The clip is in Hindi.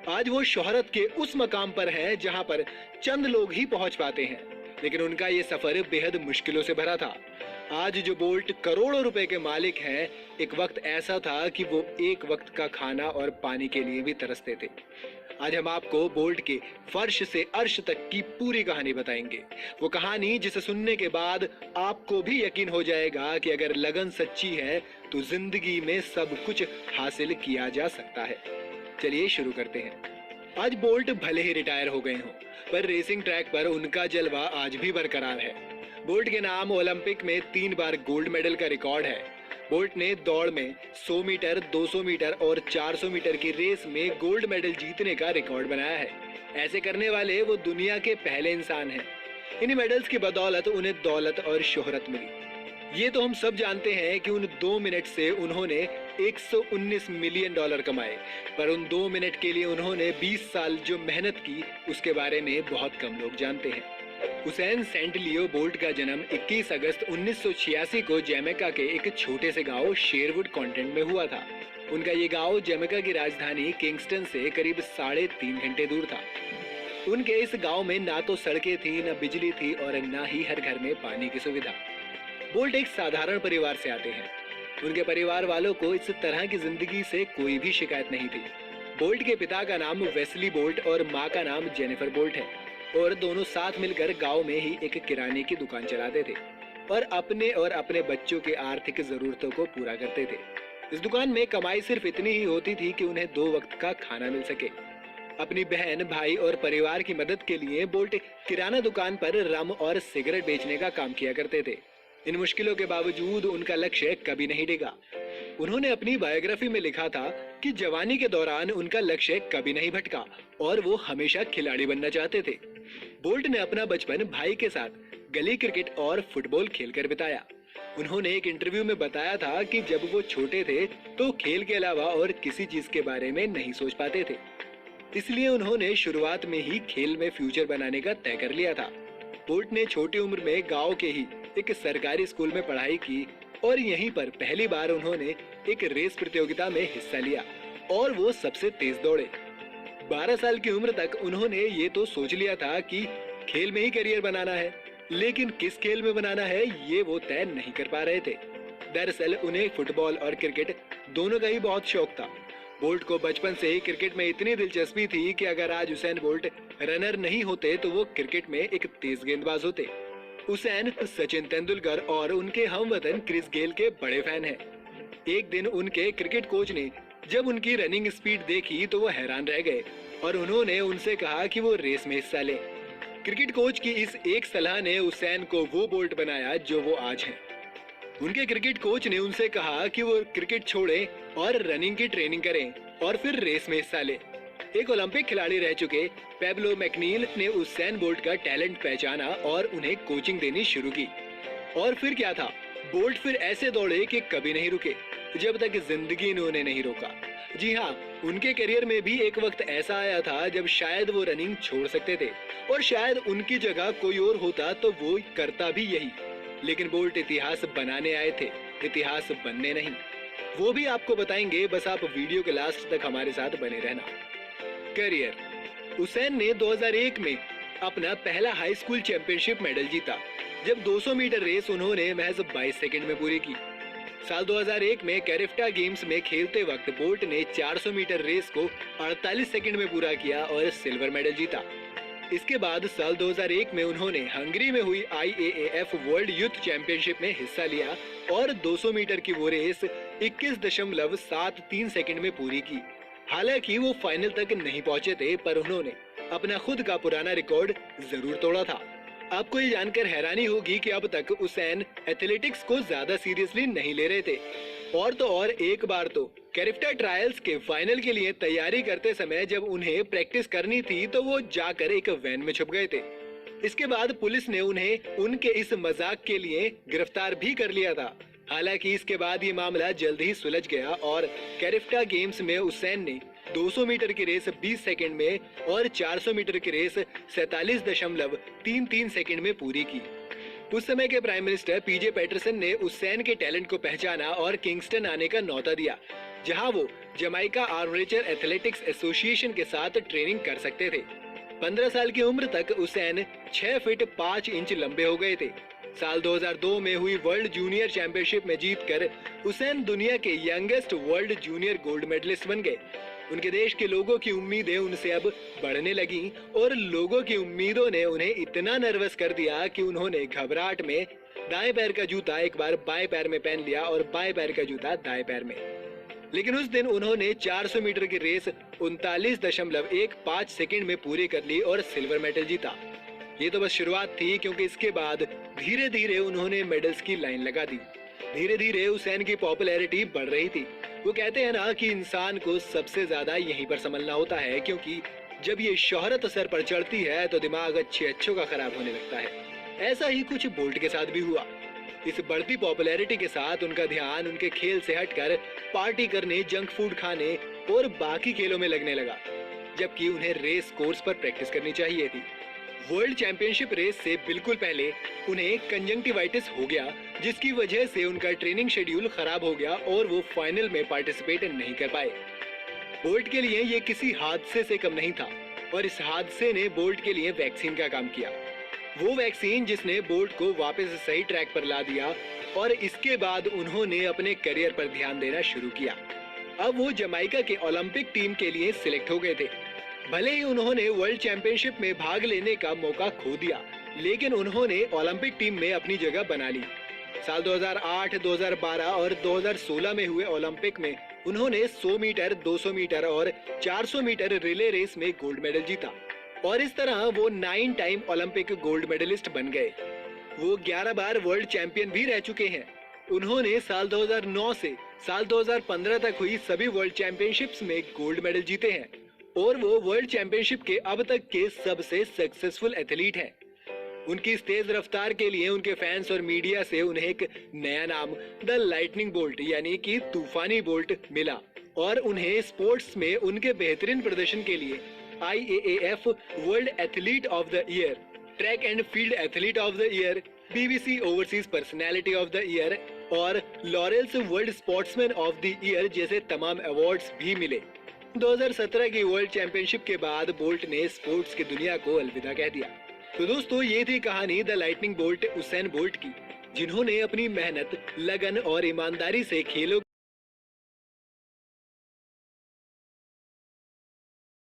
आज वो शोहरत के उस मकाम पर है जहां पर चंद लोग ही पहुंच पाते हैं, लेकिन उनका ये सफर बेहद मुश्किलों से भरा था। आज जो बोल्ट करोड़ों रुपए के मालिक हैं, एक वक्त ऐसा था कि वो एक वक्त का खाना और पानी के लिए भी तरसते थे। आज हम आपको बोल्ट के फर्श से अर्श तक की पूरी कहानी बताएंगे। वो कहानी जिसे सुनने के बाद आपको भी यकीन हो जाएगा कि अगर लगन सच्ची है तो जिंदगी में सब कुछ हासिल किया जा सकता है। चलिए शुरू करते हैं। आज बोल्ट भले ही रिटायर हो गए हों, पर रेसिंग ट्रैक पर उनका जलवा आज भी बरकरार है। बोल्ट के नाम ओलंपिक में 3 बार गोल्ड मेडल का रिकॉर्ड है। बोल्ट ने दौड़ में 100 मीटर, 200 मीटर और 400 मीटर की रेस में गोल्ड मेडल जीतने का रिकॉर्ड बनाया है। ऐसे करने वाले वो दुनिया के पहले इंसान हैं। इन्हीं मेडल्स की बदौलत उन्हें दौलत और शोहरत मिली। ये तो हम सब जानते हैं कि उन 2 मिनट से उन्होंने 119 मिलियन डॉलर कमाए, पर उन 2 मिनट के लिए उन्होंने 20 साल जो मेहनत की उसके बारे में बहुत कम लोग जानते हैं। हुसैन सेंट लियो बोल्ट का जन्म 21 अगस्त 1986 को जमैका के एक छोटे से गांव शेरवुड कॉन्टिनेंट में हुआ था। उनका ये गांव जमैका की राजधानी किंगस्टन से करीब 3.5 घंटे दूर था। उनके इस गांव में ना तो सड़कें थी, न बिजली थी और ना ही हर घर में पानी की सुविधा। बोल्ट एक साधारण परिवार से आते हैं। उनके परिवार वालों को इस तरह की जिंदगी से कोई भी शिकायत नहीं थी। बोल्ट के पिता का नाम वेस्ली बोल्ट और माँ का नाम जेनिफर बोल्ट है, और दोनों साथ मिलकर गांव में ही एक किराने की दुकान चलाते थे और अपने बच्चों की आर्थिक जरूरतों को पूरा करते थे। इस दुकान में कमाई सिर्फ इतनी ही होती थी कि उन्हें 2 वक्त का खाना मिल सके। अपनी बहन, भाई और परिवार की मदद के लिए बोल्ट किराना दुकान पर रम और सिगरेट बेचने का काम किया करते थे। इन मुश्किलों के बावजूद उनका लक्ष्य कभी नहीं डिगा। उन्होंने अपनी बायोग्राफी में लिखा था कि जवानी के दौरान उनका लक्ष्य कभी नहीं भटका और वो हमेशा खिलाड़ी बनना चाहते थे। बोल्ट ने अपना बचपन भाई के साथ गली क्रिकेट और फुटबॉल खेलकर बिताया। उन्होंने एक इंटरव्यू में बताया था कि जब वो छोटे थे तो खेल के अलावा और किसी चीज के बारे में नहीं सोच पाते थे, इसलिए उन्होंने शुरुआत में ही खेल में फ्यूचर बनाने का तय कर लिया था। बोल्ट ने छोटी उम्र में गांव के ही एक सरकारी स्कूल में पढ़ाई की और यहीं पर पहली बार उन्होंने एक रेस प्रतियोगिता में हिस्सा लिया और वो सबसे तेज दौड़े। 12 साल की उम्र तक उन्होंने ये तो सोच लिया था कि खेल में ही करियर बनाना है, लेकिन किस खेल में बनाना है ये वो तय नहीं कर पा रहे थे। दरअसल उन्हें फुटबॉल और क्रिकेट दोनों का ही बहुत शौक था। बोल्ट को बचपन से ही क्रिकेट में इतनी दिलचस्पी थी कि अगर आज हुसैन बोल्ट रनर नहीं होते तो वो क्रिकेट में एक तेज गेंदबाज होते। हुसैन सचिन तेंदुलकर और उनके हमवतन क्रिस गेल के बड़े फैन हैं। एक दिन उनके क्रिकेट कोच ने जब उनकी रनिंग स्पीड देखी तो वो हैरान रह गए और उन्होंने उनसे कहा कि वो रेस में हिस्सा लें। क्रिकेट कोच की इस एक सलाह ने हुसैन को वो बोल्ट बनाया जो वो आज हैं। उनके क्रिकेट कोच ने उनसे कहा कि वो क्रिकेट छोड़ें और रनिंग की ट्रेनिंग करें और फिर रेस में हिस्सा लें। एक ओलंपिक खिलाड़ी रह चुके पेब्लो मैकनील ने हुसैन बोल्ट का टैलेंट पहचाना और उन्हें कोचिंग देनी शुरू की। और फिर क्या था, बोल्ट फिर ऐसे दौड़े कि कभी नहीं रुके जब तक जिंदगी ने उन्हें नहीं रोका। जी हाँ, उनके करियर में भी एक वक्त ऐसा आया था जब शायद वो रनिंग छोड़ सकते थे और शायद उनकी जगह कोई और होता तो वो करता भी यही, लेकिन बोल्ट इतिहास बनाने आए थे, इतिहास बनने नहीं। वो भी आपको बताएंगे, बस आप वीडियो के लास्ट तक हमारे साथ बने रहना। करियर। हुसैन ने 2001 में अपना पहला हाई स्कूल चैंपियनशिप मेडल जीता जब 200 मीटर रेस उन्होंने महज 22 सेकंड में पूरी की। साल 2001 में कैरिफ्टा गेम्स में खेलते वक्त बोल्ट ने 400 मीटर रेस को 48 सेकंड में पूरा किया और सिल्वर मेडल जीता। इसके बाद साल 2001 में उन्होंने हंगरी में हुई IAAF वर्ल्ड यूथ चैंपियनशिप में हिस्सा लिया और 200 मीटर की वो रेस 21.73 सेकंड में पूरी की। हालांकि वो फाइनल तक नहीं पहुंचे थे, पर उन्होंने अपना खुद का पुराना रिकॉर्ड जरूर तोड़ा था। आपको ये जानकर हैरानी होगी कि अब तक हुसैन एथलेटिक्स को ज्यादा सीरियसली नहीं ले रहे थे। और तो और एक बार तो कैरिफ्टा ट्रायल्स के फाइनल के लिए तैयारी करते समय जब उन्हें प्रैक्टिस करनी थी तो वो जाकर एक वैन में छुप गए थे। इसके बाद पुलिस ने उन्हें उनके इस मजाक के लिए गिरफ्तार भी कर लिया था। हालांकि इसके बाद ये मामला जल्द ही सुलझ गया और कैरिफ्टा गेम्स में हुसैन ने 200 मीटर की रेस 20 सेकंड में और 400 मीटर की रेस 47.33 सेकंड में पूरी की। उस समय के प्राइम मिनिस्टर पीजे पैटरसन ने हुसैन के टैलेंट को पहचाना और किंगस्टन आने का न्योता दिया। जहां वो जमाइका आर्मरेचर एथलेटिक्स एसोसिएशन के साथ ट्रेनिंग कर सकते थे। 15 साल की उम्र तक हुसैन 6 फीट 5 इंच लंबे हो गए थे। साल 2002 में हुई वर्ल्ड जूनियर चैंपियनशिप में जीतकर हुसैन दुनिया के youngest world junior gold medalist बन गए। उनके देश के लोगों की उम्मीदें उनसे अब बढ़ने लगी और लोगों की उम्मीदों ने उन्हें इतना नर्वस कर दिया कि उन्होंने घबराहट में दाएं पैर का जूता एक बार बाएं पैर में पहन लिया और बाएं पैर का जूता दाएं पैर में। लेकिन उस दिन उन्होंने 400 मीटर की रेस 39.15 सेकंड में पूरी कर ली और सिल्वर मेडल जीता। ये तो बस शुरुआत थी, क्योंकि इसके बाद धीरे धीरे उन्होंने मेडल्स की लाइन लगा दी। धीरे धीरे हुसैन की पॉपुलैरिटी बढ़ रही थी। वो कहते हैं ना कि इंसान को सबसे ज्यादा यहीं पर संभलना होता है, क्योंकि जब ये शोहरत सर पर चढ़ती है तो दिमाग अच्छों का खराब होने लगता है। ऐसा ही कुछ बोल्ट के साथ भी हुआ। इस बढ़ती पॉपुलैरिटी के साथ उनका ध्यान उनके खेल से हटकर पार्टी करने, जंक फूड खाने और बाकी खेलों में लगने लगा, जबकि उन्हें रेस कोर्स पर प्रैक्टिस करनी चाहिए थी। वर्ल्ड चैंपियनशिप रेस से बिल्कुल पहले उन्हें कंजंक्टिवाइटिस हो गया, जिसकी वजह से उनका ट्रेनिंग शेड्यूल खराब हो गया और वो फाइनल में पार्टिसिपेट नहीं कर पाए। बोल्ट के लिए ये किसी हादसे से कम नहीं था और इस हादसे ने बोल्ट के लिए वैक्सीन का काम किया। वो वैक्सीन जिसने बोल्ट को वापस सही ट्रैक पर ला दिया और इसके बाद उन्होंने अपने करियर पर ध्यान देना शुरू किया। अब वो जमाइका के ओलंपिक टीम के लिए सिलेक्ट हो गए थे। भले ही उन्होंने वर्ल्ड चैंपियनशिप में भाग लेने का मौका खो दिया, लेकिन उन्होंने ओलंपिक टीम में अपनी जगह बना ली। साल 2008, 2012 और 2016 में हुए ओलंपिक में उन्होंने 100 मीटर, 200 मीटर और 400 मीटर रिले रेस में गोल्ड मेडल जीता और इस तरह वो 9 टाइम ओलंपिक गोल्ड मेडलिस्ट बन गए। वो 11 बार वर्ल्ड चैंपियन भी रह चुके हैं। उन्होंने साल 2009 से साल 2015 तक हुई सभी वर्ल्ड चैंपियनशिप्स में गोल्ड मेडल जीते हैं और वो वर्ल्ड चैंपियनशिप के अब तक के सबसे सक्सेसफुल एथलीट हैं। उनकी इस तेज रफ्तार के लिए उनके फैंस और मीडिया से उन्हें एक नया नाम द लाइटनिंग बोल्ट यानी कि तूफानी बोल्ट मिला और उन्हें स्पोर्ट्स में उनके बेहतरीन प्रदर्शन के लिए IAAF world athlete of the year, track and field athlete of the year, BBC overseas personality of the year और laureus world sportsman of the year जैसे तमाम अवार्ड्स भी मिले। 2017 की वर्ल्ड चैंपियनशिप के बाद बोल्ट ने स्पोर्ट्स की दुनिया को अलविदा कह दिया। तो दोस्तों, ये थी कहानी the lightning bolt Usain Bolt की, जिन्होंने अपनी मेहनत, लगन और ईमानदारी से खेलों